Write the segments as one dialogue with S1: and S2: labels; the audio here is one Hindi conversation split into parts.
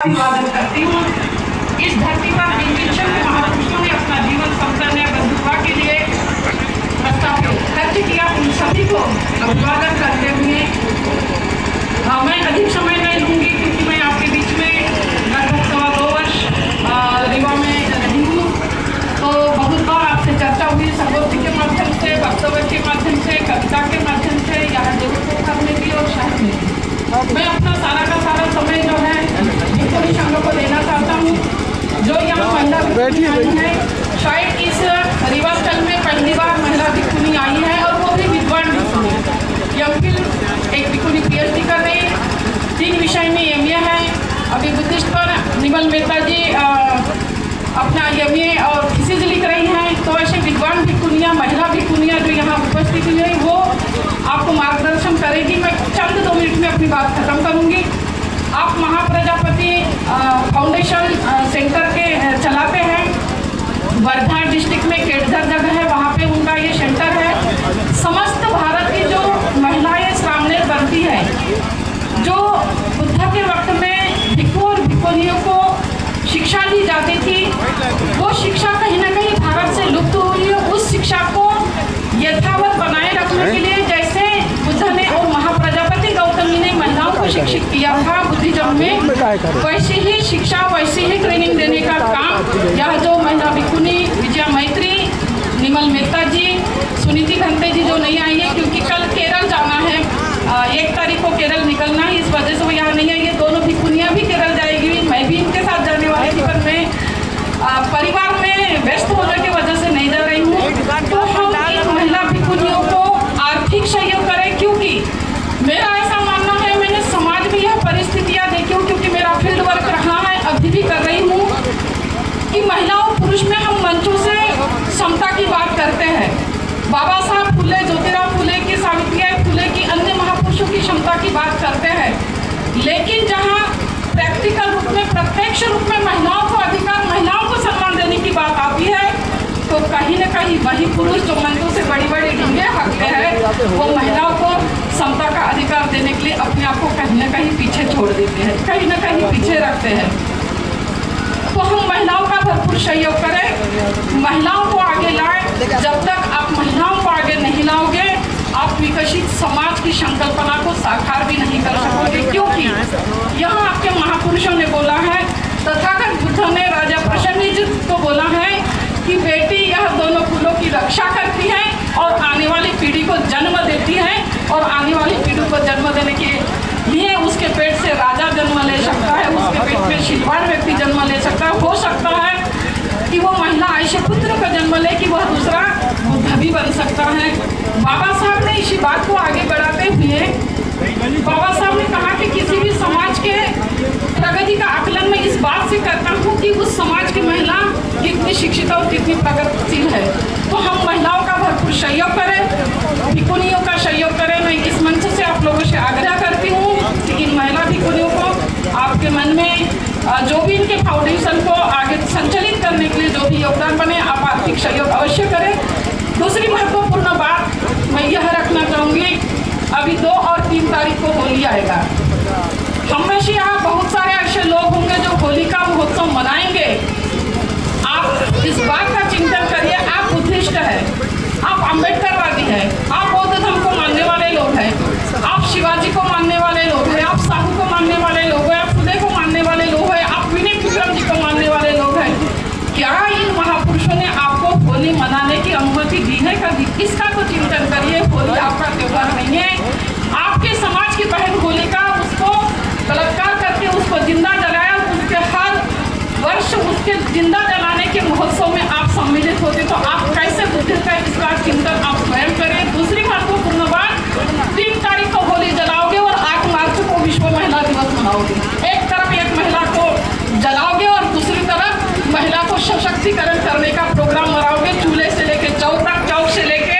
S1: अभिवादन करती हूँ। इस धरती पर जिन शिक्षक महापुरुषों ने अपना जीवन संपन्न बंधुता के लिए खर्च किया, उन सभी को अभिवादन करते हुए मैं अधिक समय नहीं लूँगी, क्योंकि मैं आपके बीच में लगभग 2.25 वर्ष रीवा में रही हूँ। तो बहुत बार आपसे चर्चा हुई, संगोष्ठी के माध्यम से, वक्तव्य के माध्यम से, कविता के माध्यम से, यहाँ जगह में भी और शहर में भी। मैं अपना सारा का सारा समय जो है भिक्खुनी संघ को देना चाहता हूँ, जो यहाँ महिला भिक्खुनी है। शायद इस रीवा स्थल में पहली बार महिला भिक्खुनी आई है, और वो भी विद्वान भिक्खुनी। एमफिल एक भिक्खुनी पीएचडी कर रही है, 3 विषय में एमए है। अभी बुद्धिस्ट पर निमल मेहता जी अपना एमए और थीसिस लिख रही हैं। तो ऐसे विद्वान भिक्खुनियाँ, महिला भिक्खुनियाँ जो यहाँ उपस्थित हुई है, वो आपको मार्गदर्शन करेगी। मैं चंद 2 मिनट में अपनी बात खत्म करूँगी। आप महाप्रजापति फाउंडेशन सेंटर के चलाते हैं, वर्धा डिस्ट्रिक्ट में केटझर जगह है, वहाँ पे उनका ये सेंटर है। समस्त भारत की जो महिलाएं श्रामणेर बनती है, जो बुद्ध के वक्त में भिक्खु और भिक्खुनियों को शिक्षा दी जाती थी, वो शिक्षा कहीं ना कहीं भारत से लुप्त हुई है। उस शिक्षा को यथावत बनाए रखने के लिए जैसे बुद्ध ने और महाप्रजापति गौतमी ने महिलाओं को शिक्षित किया था बुद्धिज्म में, वैसी ही शिक्षा, वैसी ही ट्रेनिंग देने का काम यह जो महिला भिक्खुनी विजया मैत्री, निमल मेहता जी, सुनीति घंटे जी जो नहीं आई है, क्योंकि कल केरल जाना है, 1 तारीख को केरल निकलना है, इस वजह से वो यहाँ नहीं आई है। दोनों भिक्खुनियाँ भी केरल जाएगी, मैं भी इनके साथ जाने वाली थी, पर मैं परिवार में व्यस्त होने की वजह से नहीं जा रही हूँ। तो हम इन महिला भिक्खुनियों को आर्थिक सहयोग करें, क्योंकि मेरा ऐसा मानना है, मैंने समाज में यह परिस्थितियाँ देखी हूँ, क्योंकि मेरा फील्ड वर्क रहा है, अभी भी कर रही हूँ, कि महिलाओं पुरुष में हम मंचों से समता की बात करते हैं। बाबा साहब फुले, ज्योतिराव फुले की, सावित्रीबाई फुले की, अन्य महापुरुषों की क्षमता की बात करते हैं, लेकिन जहाँ प्रैक्टिकल रूप में, प्रत्यक्ष रूप में महिलाओं को अधिकार, महिलाओं को सम्मान देने की बात आती है, तो कहीं न कहीं वही पुरुष जो मंचों से बड़ी बड़ी डंडे हाँकते हैं, वो महिलाओं को समता का अधिकार देने के लिए अपने आप को कहीं न कहीं पीछे छोड़ देते हैं, कहीं न कहीं पीछे रखते हैं। तो हम महिलाओं का भरपूर सहयोग करें, महिलाओं को आगे लाएं। जब तक आप महिलाओं को आगे नहीं लाओगे, आप विकसित समाज की संकल्पना को साकार भी नहीं कर सकोगे, क्योंकि यहाँ आपके महापुरुषों ने बोला है, तथागत बुद्ध ने राजा प्रसन्नजित को बोला है कि बेटी यह दोनों कुलों की रक्षा करती है और आने वाली पीढ़ी को जन्म देती है, और आने वाली पीढ़ी को जन्म देने के लिए उसके पेट से राजा जन्म ले सकता है, उसके पेट में शिलवाड़ व्यक्ति जन्म ले सकता है। हो सकता है कि वो महिला ऐसे पुत्र का जन्म ले कि वह दूसरा बुद्ध भी बन सकता है। बाबा साहब ने इसी बात को आगे बढ़ाते हुए बाबा साहब ने कहा कि किसी भी समाज के प्रगति का आकलन मैं इस बात से करता हूँ कि उस समाज की महिला कितनी शिक्षित और कितनी प्रगतिशील है। तो हम महिलाओं का भरपूर सहयोग करें, भिक्खुनियों का सहयोग करें। मैं इस मंच से आप लोगों से आग्रह करती हूँ कि इन महिला भिक्खुनियों को आपके मन में जो भी इनके फाउंडेशन को आगे संचालित करने के लिए जो भी योगदान बने, आप आर्थिक सहयोग अवश्य करें। दूसरी महत्वपूर्ण बात मैं यह रखना चाहूँगी, अभी 2 और 3 तारीख को होली आएगा। हम में से यहाँ बहुत सारे ऐसे लोग होंगे जो होली का महोत्सव मनाएंगे। आप इस बात का चिंतन करिए, आप बुद्धिस्ट है, आप अम्बेडकरवादी है, आप बौद्ध धर्म को मानने वाले लोग हैं, आप शिवाजी को मानने वाले लोग हैं, आप साहू को मानने वाले लोग हैं, आप फुले को मानने वाले लोग हैं, आप विनय विक्रम जी को मानने वाले लोग हैं। क्या इन महापुरुषों ने आपको होली मनाने की अनुमति दी है कभी? इसका तो चिंतन करिए। होली आपका त्योहार नहीं है। आपके समाज की बहन होलिका, उसको बलात्कार करके उसको जिंदा जलाया, उसके हर वर्ष उसके जिंदा जलाने के महोत्सव में आप सम्मिलित होते, तो आप कैसे बुद्धिस्ट है, इसका चिंतन आप स्वयं करें। दूसरी महत्वपूर्ण बात, 3 तारीख को होली जलाओगे और 8 मार्च को विश्व महिला दिवस मनाओगे। एक तरफ एक महिला को जलाओगे और दूसरी तरफ महिला को सशक्तिकरण करने का प्रोग्राम मनाओगे। चूल्हे से लेके चौक तक, चौक से लेके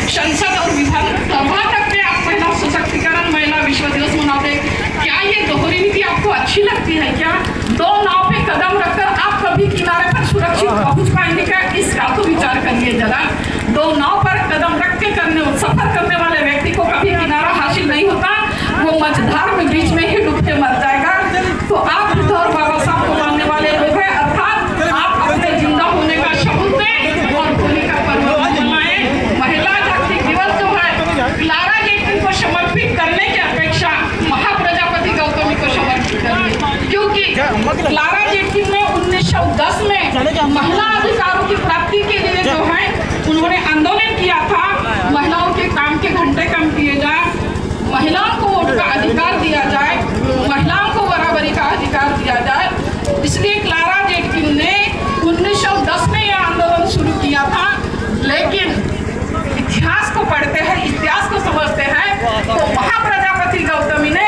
S1: संसद और विधान सभा तक में आप महिला सशक्तिकरण, महिला विश्व दिवस मनाओगे। क्या ये दोहरी नीति आपको अच्छी लगती है? क्या 2 नाव पे कदम रखकर आप कभी किनारे पर सुरक्षित पहुंच पाएंगे क्या? इसका तो विचार करिए जरा। 2 नाव पर कदम रख के सफर करने वाले व्यक्ति को कभी किनारा हासिल नहीं होता, वो मझधार में बीच में ही डूब के मर जाएगा। तो आप और बाबा क्लारा जेटकिन ने 1910 में महिला अधिकारों की प्राप्ति के लिए जो है उन्होंने आंदोलन किया था। महिलाओं के काम के घंटे कम किए जाए, महिलाओं को वोट का अधिकार दिया जाए, महिलाओं को बराबरी का अधिकार दिया जाए। इसलिए क्लारा जेटकिन ने 1910 में यह आंदोलन शुरू किया था। लेकिन इतिहास को पढ़ते हैं, इतिहास को समझते हैं तो महाप्रजापति गौतमी ने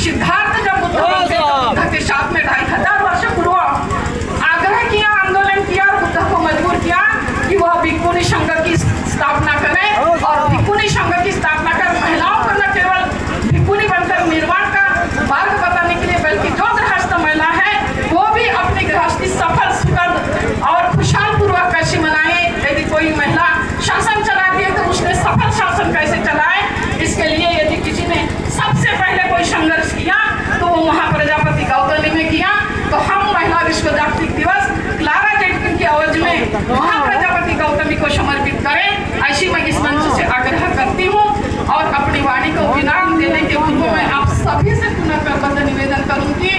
S1: सिद्धार्थ जब बुद्ध के साथ में 2500 वर्ष पूर्व आग्रह किया, आंदोलन किया और बुद्ध को मजबूर किया कि वह भिक्खुनी संघ की स्थापना करें और भिक्खुनी संघ की स्थापना कर महिलाओं को न केवल भिक्खुनी बनकर निर्वाण का मार्ग बताने के लिए बल्कि जो गृहस्थ महिला है वो भी अपनी गृहस्थी सफल सुखद और खुशहाल पूर्वक कैसे मनाए। यदि कोई महिला शासन चलाती है तो उसने सफल शासन कैसे चलाए, इसके लिए यदि किसी ने सबसे पहले कोई संघर्ष किया तो वो महाप्रजापति गौतमी में किया। तो हम महिला विश्व जागतिक दिवस क्लारा जेटकिन की आवाज में महाप्रजापति गौतमी को समर्पित करें, ऐसी मैं इस मंच से आग्रह करती हूँ। और अपनी वाणी को विराम देने के पूर्व मैं आप सभी से पुनः करबद्ध निवेदन करूंगी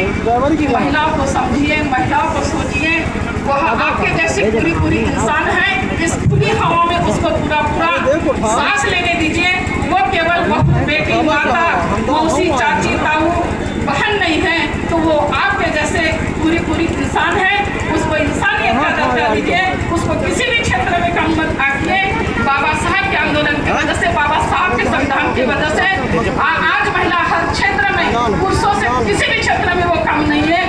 S1: कि महिलाओं को समझिए, महिलाओं को सोचिए। वह आपके जैसे पूरी इंसान है, इस खुली हवा में उसको पूरा सांस लेने दीजिए। वो केवल बहू, बेटी, माता, मौसी, चाची, ताऊ, बहन नहीं है, तो वो आपके जैसे पूरी इंसान है। उसको इंसानियत का दर्जा दीजिए, उसको किसी भी क्षेत्र में कम मत आंकिए। बाबा साहब के आंदोलन की वजह से, बाबा साहब के संविधान की वजह से आज महिला हर क्षेत्र में पुरुषों से किसी भी क्षेत्र में वो कम नहीं है।